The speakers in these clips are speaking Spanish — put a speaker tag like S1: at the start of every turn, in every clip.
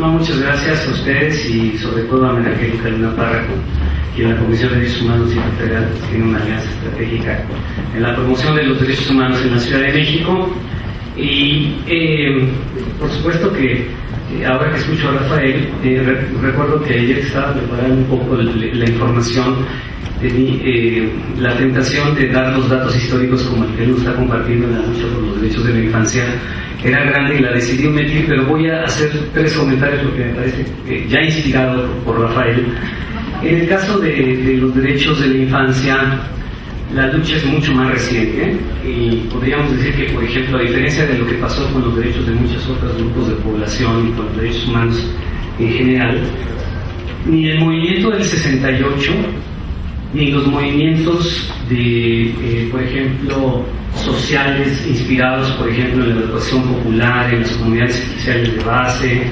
S1: No, muchas gracias a ustedes y sobre todo a María Angélica Luna Párrago, que en la Comisión de Derechos Humanos y Federal tiene una alianza estratégica en la promoción de los derechos humanos en la Ciudad de México. Y por supuesto que ahora que escucho a Rafael, recuerdo que ayer estaba preparando un poco la información, la tentación de dar los datos históricos como el que él está compartiendo en la lucha por los derechos de la infancia era grande y la decidí omitir, pero voy a hacer 3 comentarios porque me parece que ya inspirado por Rafael. En el caso de los derechos de la infancia, la lucha es mucho más reciente y podríamos decir que, por ejemplo, a diferencia de lo que pasó con los derechos de muchos otros grupos de población y con los derechos humanos en general, ni el movimiento del 68, ni los movimientos de, por ejemplo, sociales inspirados, por ejemplo, en la educación popular, en las comunidades especiales de base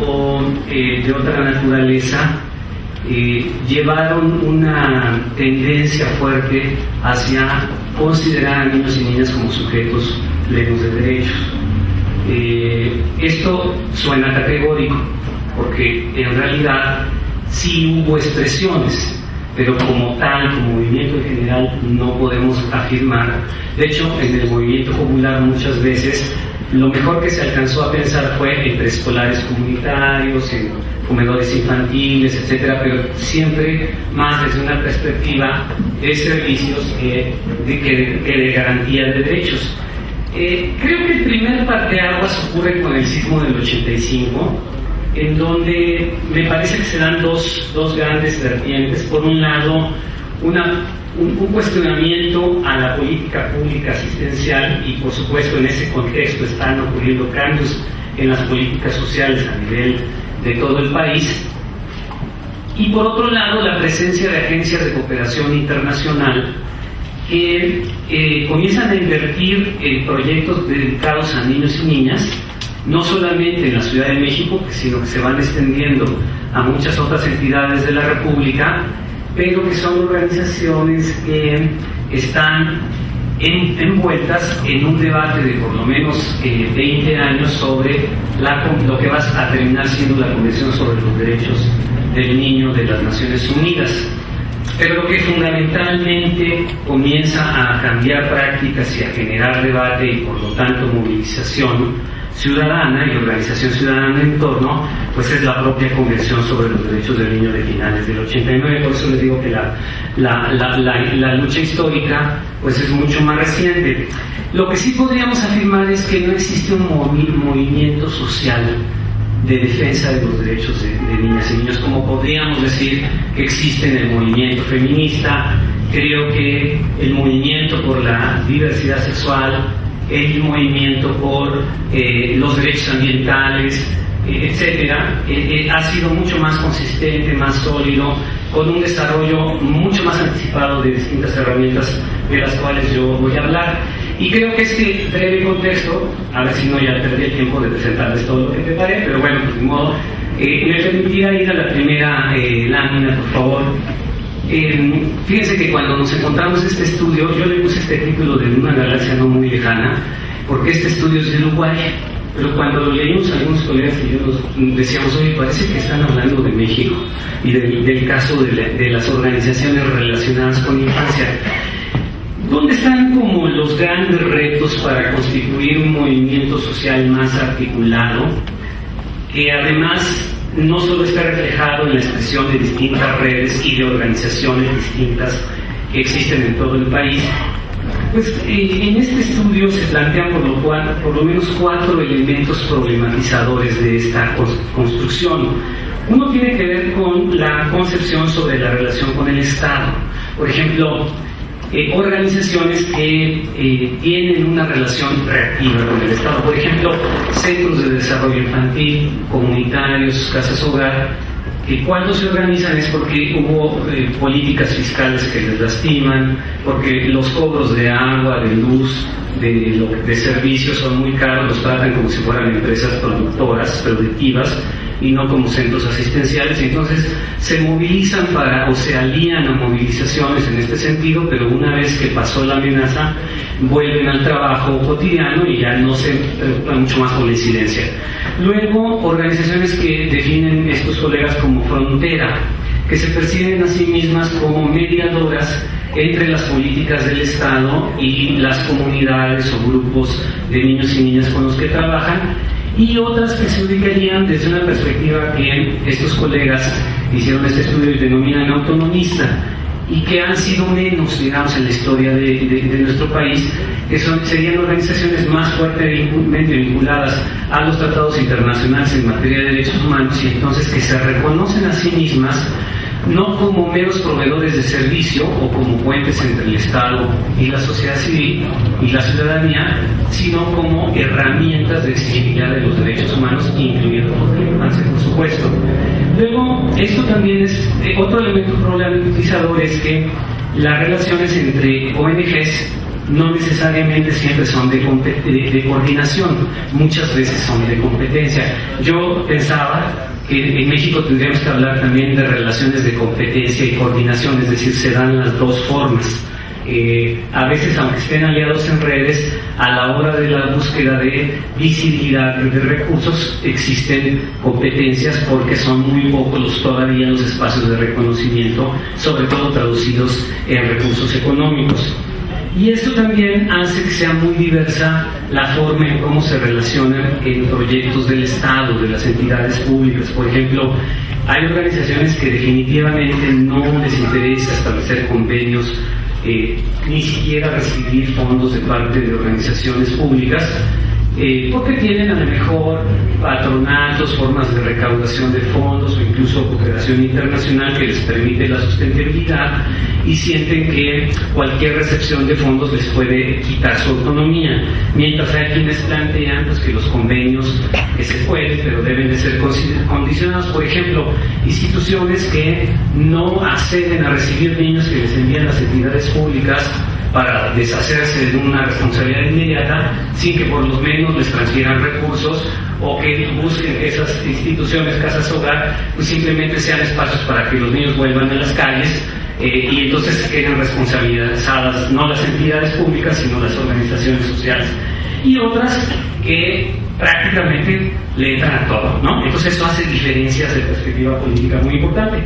S1: o de otra naturaleza, llevaron una tendencia fuerte hacia considerar a niños y niñas como sujetos plenos de derechos. Esto suena categórico, porque en realidad sí hubo expresiones, pero como tal, como movimiento en general, no podemos afirmar. De hecho, en el movimiento popular muchas veces lo mejor que se alcanzó a pensar fue en preescolares comunitarios, en comedores infantiles, etcétera, pero siempre más desde una perspectiva de servicios que de garantía de derechos. Creo que el primer parteaguas ocurre con el sismo del 85, en donde me parece que se dan dos grandes vertientes. Por un lado, un cuestionamiento a la política pública asistencial y, por supuesto, en ese contexto están ocurriendo cambios en las políticas sociales a nivel de todo el país. Y, por otro lado, la presencia de agencias de cooperación internacional que comienzan a invertir en proyectos dedicados a niños y niñas, no solamente en la Ciudad de México, sino que se van extendiendo a muchas otras entidades de la República, pero que son organizaciones que están envueltas en un debate de por lo menos 20 años sobre lo que va a terminar siendo la Convención sobre los Derechos del Niño de las Naciones Unidas. Pero lo que fundamentalmente comienza a cambiar prácticas y a generar debate y por lo tanto movilización ciudadana y organización ciudadana en torno, pues es la propia Convención sobre los Derechos del Niño de finales del 89. Por eso les digo que la lucha histórica pues es mucho más reciente. Lo que sí podríamos afirmar es que no existe un movimiento social de defensa de los derechos de niñas y niños, como podríamos decir que existe en el movimiento feminista. Creo que el movimiento por la diversidad sexual, el movimiento por los derechos ambientales, etcétera, ha sido mucho más consistente, más sólido, con un desarrollo mucho más anticipado de distintas herramientas de las cuales yo voy a hablar. Y creo que este breve contexto, a ver si no ya perdí el tiempo de presentarles todo lo que preparé, pero bueno, pues de modo, me permitirá ir a la primera lámina, por favor. Fíjense que cuando nos encontramos este estudio, yo le puse este título de Una galaxia no muy lejana, porque este estudio es de Uruguay, pero cuando lo leímos algunos colegas y yo nos decíamos, oye, parece que están hablando de México y del caso de las organizaciones relacionadas con infancia. ¿Dónde están como los grandes retos para constituir un movimiento social más articulado, que además no solo está reflejado en la expresión de distintas redes y de organizaciones distintas que existen en todo el país? Pues en este estudio se plantean por lo menos 4 elementos problematizadores de esta construcción. Uno tiene que ver con la concepción sobre la relación con el Estado. Por ejemplo, organizaciones que tienen una relación reactiva con el Estado. Por ejemplo, centros de desarrollo infantil, comunitarios, casas hogar, que cuando se organizan es porque hubo políticas fiscales que les lastiman, porque los cobros de agua, de luz, de servicios son muy caros, los tratan como si fueran empresas productivas y no como centros asistenciales. Entonces se movilizan o se alían a movilizaciones en este sentido, pero una vez que pasó la amenaza, vuelven al trabajo cotidiano y ya no se preocupan mucho más por la incidencia. Luego, organizaciones que definen estos colegas como frontera, que se perciben a sí mismas como mediadoras entre las políticas del Estado y las comunidades o grupos de niños y niñas con los que trabajan, y otras que se ubicarían desde una perspectiva que estos colegas hicieron este estudio y denominan autonomista, y que han sido menos, digamos, en la historia de nuestro país, que serían organizaciones más fuertemente vinculadas a los tratados internacionales en materia de derechos humanos, y entonces que se reconocen a sí mismas no como meros proveedores de servicio o como puentes entre el Estado y la sociedad civil y la ciudadanía, sino como herramientas de exigibilidad de los derechos humanos, incluyendo los de la infancia, por supuesto. Luego, esto también es otro elemento problematizador, es que las relaciones entre ONGs no necesariamente siempre son de coordinación, muchas veces son de competencia. Yo pensaba que en México tendríamos que hablar también de relaciones de competencia y coordinación, es decir, se dan las dos formas. A veces, aunque estén aliados en redes, a la hora de la búsqueda de visibilidad de recursos existen competencias porque son muy pocos todavía los espacios de reconocimiento, sobre todo traducidos en recursos económicos. Y esto también hace que sea muy diversa la forma en cómo se relacionan en proyectos del Estado, de las entidades públicas. Por ejemplo, hay organizaciones que definitivamente no les interesa establecer convenios, ni siquiera recibir fondos de parte de organizaciones públicas, porque tienen a lo mejor patronatos, formas de recaudación de fondos o incluso cooperación internacional que les permite la sustentabilidad, y sienten que cualquier recepción de fondos les puede quitar su autonomía, mientras hay quienes plantean pues, que los convenios que se pueden, pero deben de ser condicionados. Por ejemplo, instituciones que no acceden a recibir niños que les envían las entidades públicas para deshacerse de una responsabilidad inmediata sin que por lo menos les transfieran recursos, o que busquen que esas instituciones, casas hogar, pues simplemente sean espacios para que los niños vuelvan a las calles, y entonces se queden responsabilizadas no las entidades públicas sino las organizaciones sociales, y otras que prácticamente le entran a todo, ¿no? Entonces eso hace diferencias de perspectiva política muy importante.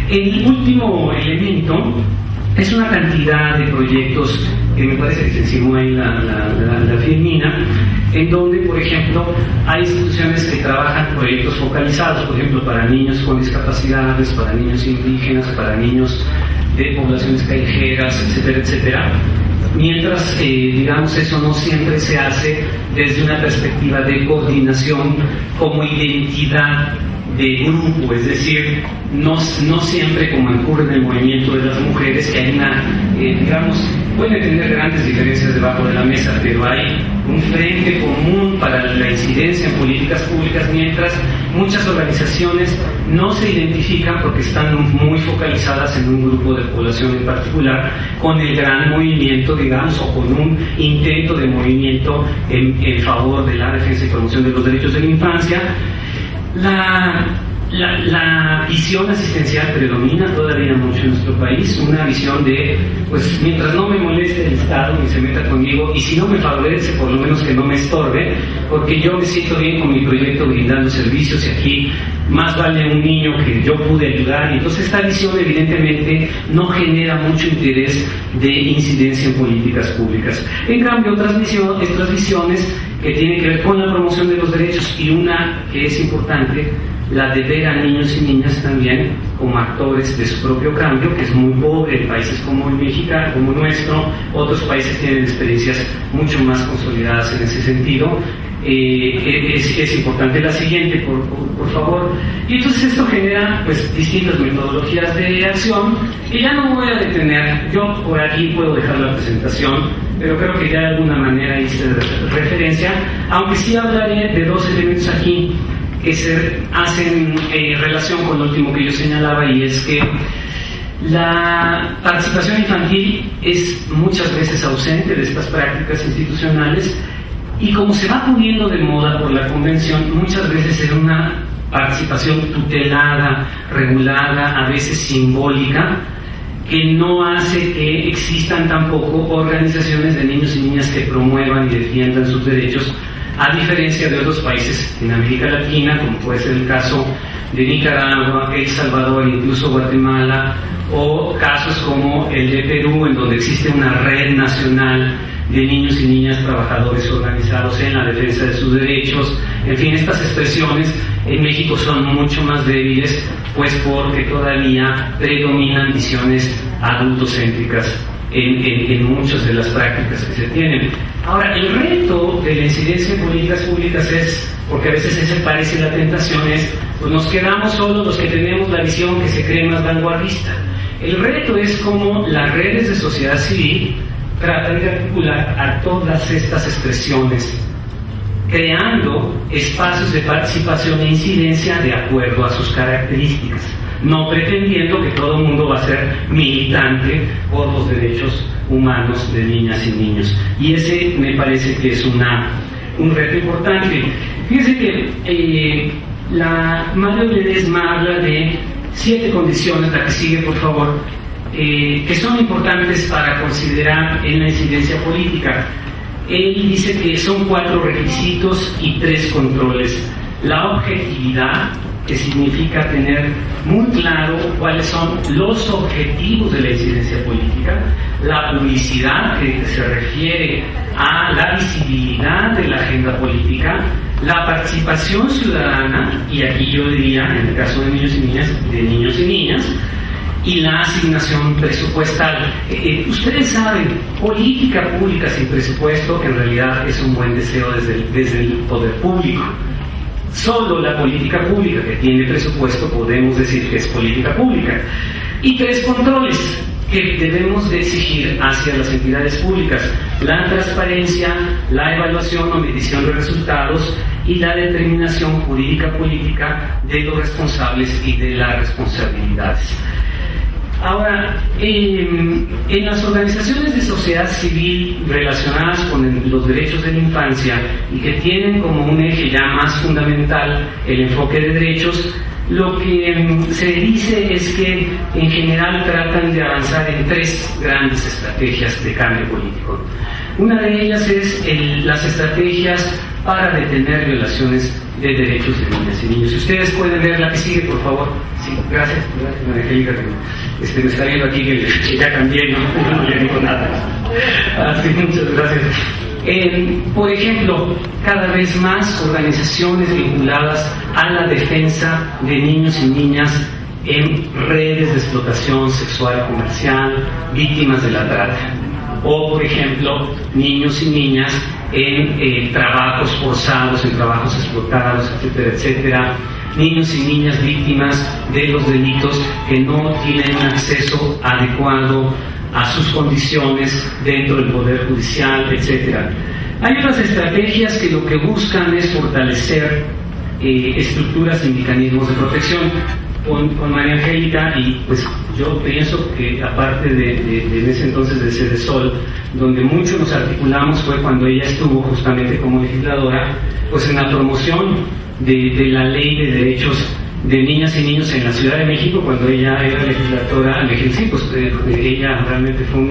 S1: El último elemento es una cantidad de proyectos que me parece que se encimó ahí la Filmina, en donde, por ejemplo, hay instituciones que trabajan proyectos focalizados, por ejemplo, para niños con discapacidades, para niños indígenas, para niños de poblaciones callejeras, etcétera, etcétera. Mientras, digamos, eso no siempre se hace desde una perspectiva de coordinación como identidad de grupo, es decir, no siempre como ocurre en el movimiento de las mujeres, que hay una, digamos, pueden tener grandes diferencias debajo de la mesa, pero hay un frente común para la incidencia en políticas públicas, mientras muchas organizaciones no se identifican porque están muy focalizadas en un grupo de población en particular, con el gran movimiento, digamos, o con un intento de movimiento en favor de la defensa y promoción de los derechos de la infancia. La visión asistencial predomina todavía mucho en nuestro país, una visión de, pues mientras no me moleste el Estado ni se meta conmigo, y si no me favorece, por lo menos que no me estorbe, porque yo me siento bien con mi proyecto brindando servicios, y aquí más vale un niño que yo pude ayudar. Y entonces esta visión evidentemente no genera mucho interés de incidencia en políticas públicas. En cambio, otras visiones que tienen que ver con la promoción de los derechos, y una que es importante, la de ver a niños y niñas también como actores de su propio cambio, que es muy pobre en países como el mexicano, como nuestro. Otros países tienen experiencias mucho más consolidadas en ese sentido. Es importante la siguiente, por favor. Y entonces esto genera pues distintas metodologías de acción, que ya no voy a detener. Yo por aquí puedo dejar la presentación, pero creo que ya de alguna manera hice referencia, aunque sí hablaré de dos elementos aquí que se hacen relación con lo último que yo señalaba, y es que la participación infantil es muchas veces ausente de estas prácticas institucionales, y como se va poniendo de moda por la convención, muchas veces es una participación tutelada, regulada, a veces simbólica, que no hace que existan tampoco organizaciones de niños y niñas que promuevan y defiendan sus derechos, a diferencia de otros países en América Latina, como puede ser el caso de Nicaragua, El Salvador, incluso Guatemala, o casos como el de Perú, en donde existe una red nacional de niños y niñas trabajadores organizados en la defensa de sus derechos. En fin, estas expresiones en México son mucho más débiles, pues porque todavía predominan visiones adultocéntricas en muchas de las prácticas que se tienen. Ahora, el reto de la incidencia en políticas públicas es, porque a veces ese parece la tentación, es, pues nos quedamos solo los que tenemos la visión que se cree más vanguardista. El reto es cómo las redes de sociedad civil tratan de articular a todas estas expresiones, creando espacios de participación e incidencia de acuerdo a sus características, no pretendiendo que todo el mundo va a ser militante por los derechos humanos de niñas y niños. Y ese me parece que es un reto importante. Fíjense que la Mario Ledesma habla de 7 condiciones, la que sigue por favor, que son importantes para considerar en la incidencia política. Él dice que son 4 requisitos y 3 controles. La objetividad, que significa tener muy claro cuáles son los objetivos de la incidencia política. La publicidad, que se refiere a la visibilidad de la agenda política. La participación ciudadana, y aquí yo diría, en el caso de niños y niñas, y la asignación presupuestal. Ustedes saben, política pública sin presupuesto en realidad es un buen deseo desde el poder público. Solo la política pública que tiene presupuesto podemos decir que es política pública. Y 3 controles que debemos de exigir hacia las entidades públicas: la transparencia, la evaluación o medición de resultados y la determinación jurídica política de los responsables y de las responsabilidades. Ahora, en las organizaciones de sociedad civil relacionadas con los derechos de la infancia y que tienen como un eje ya más fundamental el enfoque de derechos, lo que se dice es que en general tratan de avanzar en 3 grandes estrategias de cambio político. Una de ellas es las estrategias para detener violaciones de derechos de niñas y niños. Si ustedes pueden ver la que sigue, por favor. Sí, gracias, María Angélica, que me está viendo aquí que ya cambié, no le digo nada. Así, muchas gracias. Por ejemplo, cada vez más organizaciones vinculadas a la defensa de niños y niñas en redes de explotación sexual comercial, víctimas de la trata. O, por ejemplo, niños y niñas en trabajos forzados, en trabajos explotados, etcétera, etcétera. Niños y niñas víctimas de los delitos que no tienen un acceso adecuado a sus condiciones dentro del Poder Judicial, etcétera. Hay otras estrategias que lo que buscan es fortalecer estructuras y mecanismos de protección. Con María Angélica, y pues yo pienso que aparte de ese entonces de Sede Sol, donde mucho nos articulamos fue cuando ella estuvo justamente como legisladora, pues en la promoción de la ley de derechos de niñas y niños en la Ciudad de México, cuando ella era legisladora. Sí, pues ella realmente fue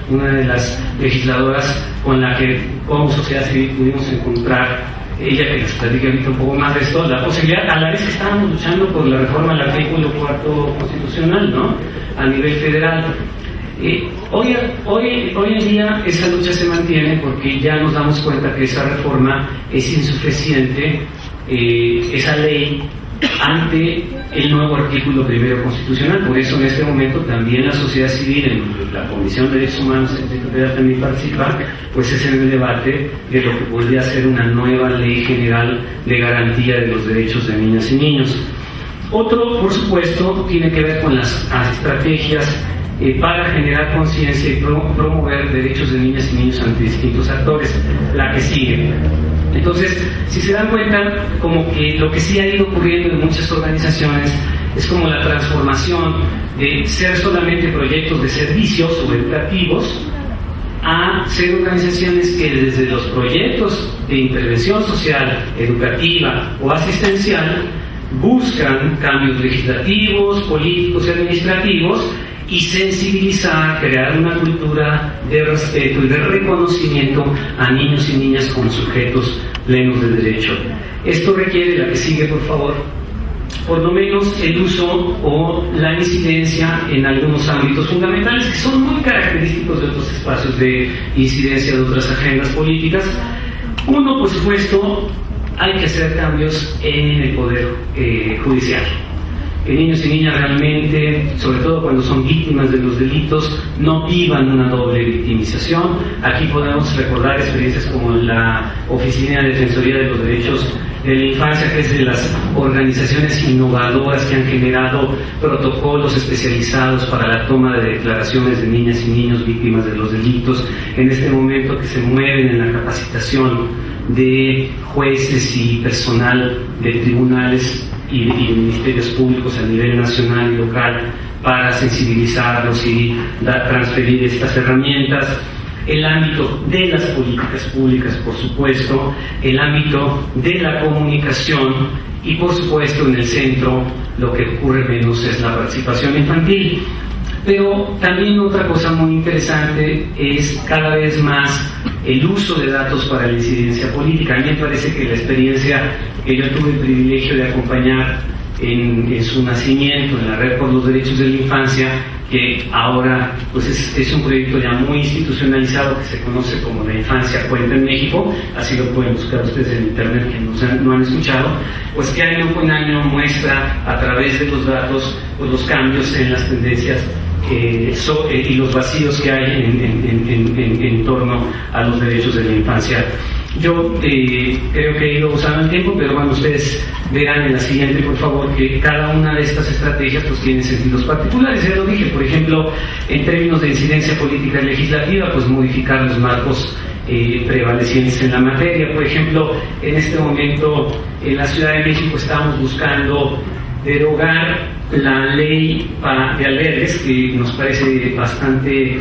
S1: una de las legisladoras con la que como sociedad civil pudimos encontrar, ella que les platica ahorita un poco más de esto, la posibilidad, a la vez que estábamos luchando por la reforma al artículo 4 constitucional, ¿no?, a nivel federal. Hoy en día esa lucha se mantiene porque ya nos damos cuenta que esa reforma es insuficiente, esa ley, ante el nuevo artículo 1 constitucional. Por eso en este momento también la sociedad civil, en la Comisión de Derechos Humanos Federal también participa, pues es en el debate de lo que podría ser una nueva ley general de garantía de los derechos de niñas y niños. Otro, por supuesto, tiene que ver con las estrategias para generar conciencia y promover derechos de niñas y niños ante distintos actores, la que sigue. Entonces, si se dan cuenta, como que lo que sí ha ido ocurriendo en muchas organizaciones es como la transformación de ser solamente proyectos de servicios o educativos a ser organizaciones que desde los proyectos de intervención social, educativa o asistencial buscan cambios legislativos, políticos y administrativos, y sensibilizar, crear una cultura de respeto y de reconocimiento a niños y niñas como sujetos plenos del derecho. Esto requiere, la que sigue por favor, por lo menos el uso o la incidencia en algunos ámbitos fundamentales que son muy característicos de otros espacios de incidencia de otras agendas políticas. Uno, por supuesto, hay que hacer cambios en el poder judicial. Que niños y niñas realmente, sobre todo cuando son víctimas de los delitos, no vivan una doble victimización. Aquí podemos recordar experiencias como la Oficina de Defensoría de los Derechos de la Infancia, que es de las organizaciones innovadoras que han generado protocolos especializados para la toma de declaraciones de niñas y niños víctimas de los delitos. En este momento que se mueven en la capacitación de jueces y personal de tribunales y ministerios públicos a nivel nacional y local para sensibilizarlos y transferir estas herramientas. El ámbito de las políticas públicas, por supuesto, el ámbito de la comunicación y, por supuesto, en el centro lo que ocurre menos es la participación infantil. Pero también otra cosa muy interesante es cada vez más el uso de datos para la incidencia política. A mí me parece que la experiencia que yo tuve el privilegio de acompañar en su nacimiento, en la Red por los Derechos de la Infancia, que ahora pues es un proyecto ya muy institucionalizado que se conoce como La Infancia Cuenta en México, así lo pueden buscar ustedes en internet que no han escuchado, pues que año con año muestra a través de los datos pues, los cambios en las tendencias y los vacíos que hay en torno a los derechos de la infancia. Yo creo que he ido usando el tiempo, pero bueno, ustedes verán en la siguiente, por favor, que cada una de estas estrategias pues tiene sentidos particulares. Ya lo dije, por ejemplo, en términos de incidencia política legislativa, pues modificar los marcos prevalecientes en la materia. Por ejemplo, en este momento en la Ciudad de México estamos buscando derogar la ley de albergues, que nos parece bastante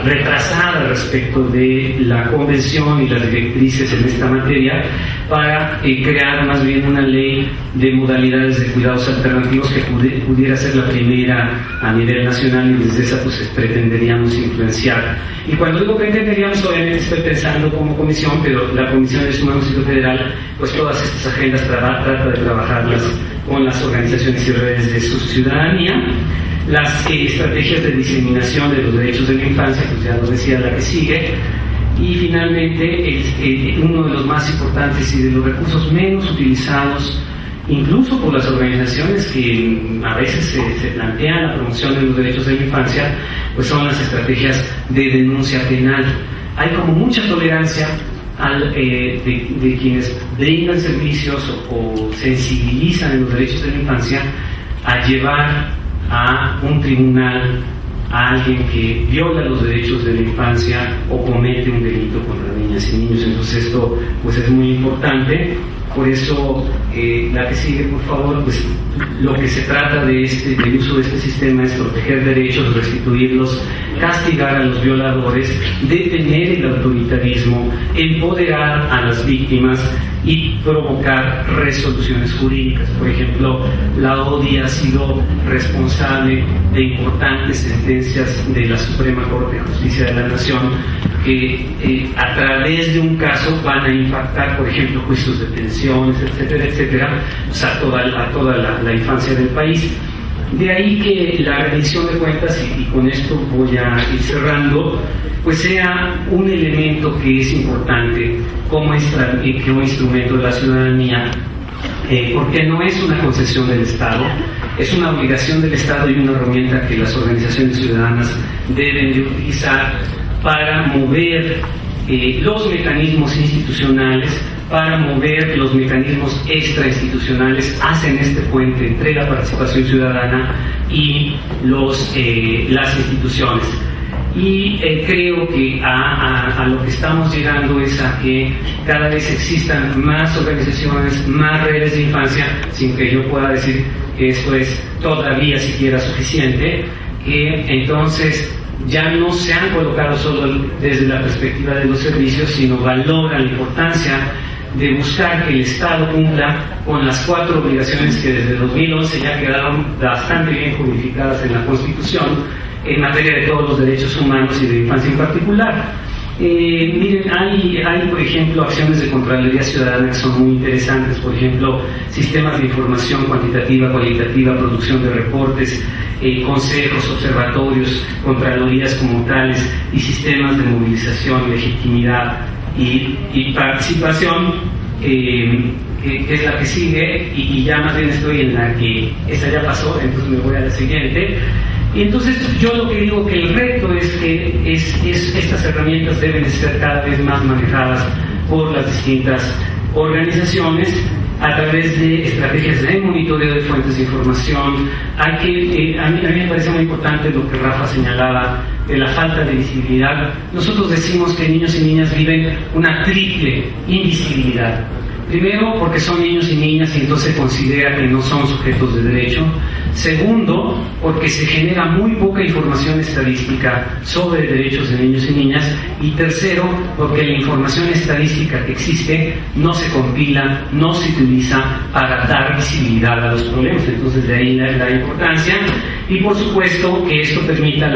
S1: retrasada respecto de la convención y las directrices en esta materia, para crear más bien una ley de modalidades de cuidados alternativos que pudiera ser la primera a nivel nacional, y desde esa pues pretenderíamos influenciar. Y cuando digo pretenderíamos, obviamente estoy pensando como comisión, pero la Comisión de Derechos Humanos y Instituto Federal, pues todas estas agendas trata de trabajarlas con las organizaciones y redes de su ciudadanía. Las estrategias de diseminación de los derechos de la infancia, pues ya nos decía la que sigue. Y finalmente, uno de los más importantes y de los recursos menos utilizados, incluso por las organizaciones que a veces se plantean la promoción de los derechos de la infancia, pues son las estrategias de denuncia penal. Hay como mucha tolerancia de quienes brindan servicios o sensibilizan en los derechos de la infancia a llevar a un tribunal a alguien que viola los derechos de la infancia o comete un delito contra niñas y niños. Entonces esto pues es muy importante. Por eso la que sigue, por favor, pues lo que se trata del uso de este sistema es proteger derechos, restituirlos, castigar a los violadores, detener el autoritarismo, empoderar a las víctimas y provocar resoluciones jurídicas. Por ejemplo, la ODI ha sido responsable de importantes sentencias de la Suprema Corte de Justicia de la Nación que a través de un caso van a impactar, por ejemplo, juicios de pensiones, etcétera, etcétera, o sea, a toda la infancia del país. De ahí que la rendición de cuentas, y con esto voy a ir cerrando, pues sea un elemento que es importante como instrumento de la ciudadanía, porque no es una concesión del Estado, es una obligación del Estado y una herramienta que las organizaciones ciudadanas deben de utilizar para mover los mecanismos institucionales, para mover los mecanismos extrainstitucionales, hacen este puente entre la participación ciudadana y las instituciones. Y creo que a lo que estamos llegando es a que cada vez existan más organizaciones, más redes de infancia, sin que yo pueda decir que esto es todavía siquiera suficiente, que entonces ya no se han colocado solo desde la perspectiva de los servicios, sino valoran la importancia de buscar que el Estado cumpla con las 4 obligaciones que desde 2011 ya quedaron bastante bien codificadas en la Constitución en materia de todos los derechos humanos y de infancia en particular. Miren, hay, por ejemplo, acciones de Contraloría Ciudadana que son muy interesantes, por ejemplo, sistemas de información cuantitativa, cualitativa, producción de reportes, consejos, observatorios, contralorías como tales y sistemas de movilización, legitimidad y participación, que es la que sigue, y ya más bien estoy en la que esta ya pasó, entonces me voy a la siguiente. Y entonces yo lo que digo que el reto es que estas herramientas deben de ser cada vez más manejadas por las distintas organizaciones a través de estrategias de monitoreo de fuentes de información. A mí me parece muy importante lo que Rafa señalaba de la falta de visibilidad. Nosotros decimos que niños y niñas viven una triple invisibilidad. Primero, porque son niños y niñas y entonces se considera que no son sujetos de derecho. Segundo, porque se genera muy poca información estadística sobre derechos de niños y niñas. Y tercero, porque la información estadística que existe no se compila, no se utiliza para dar visibilidad a los problemas. Entonces, de ahí la importancia. Y por supuesto que esto permita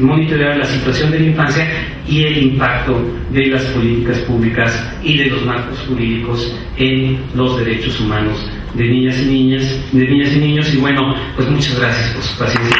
S1: monitorear la situación de la infancia y el impacto de las políticas públicas y de los marcos jurídicos en los derechos humanos de niñas y niños. Y bueno, pues muchas gracias por su paciencia.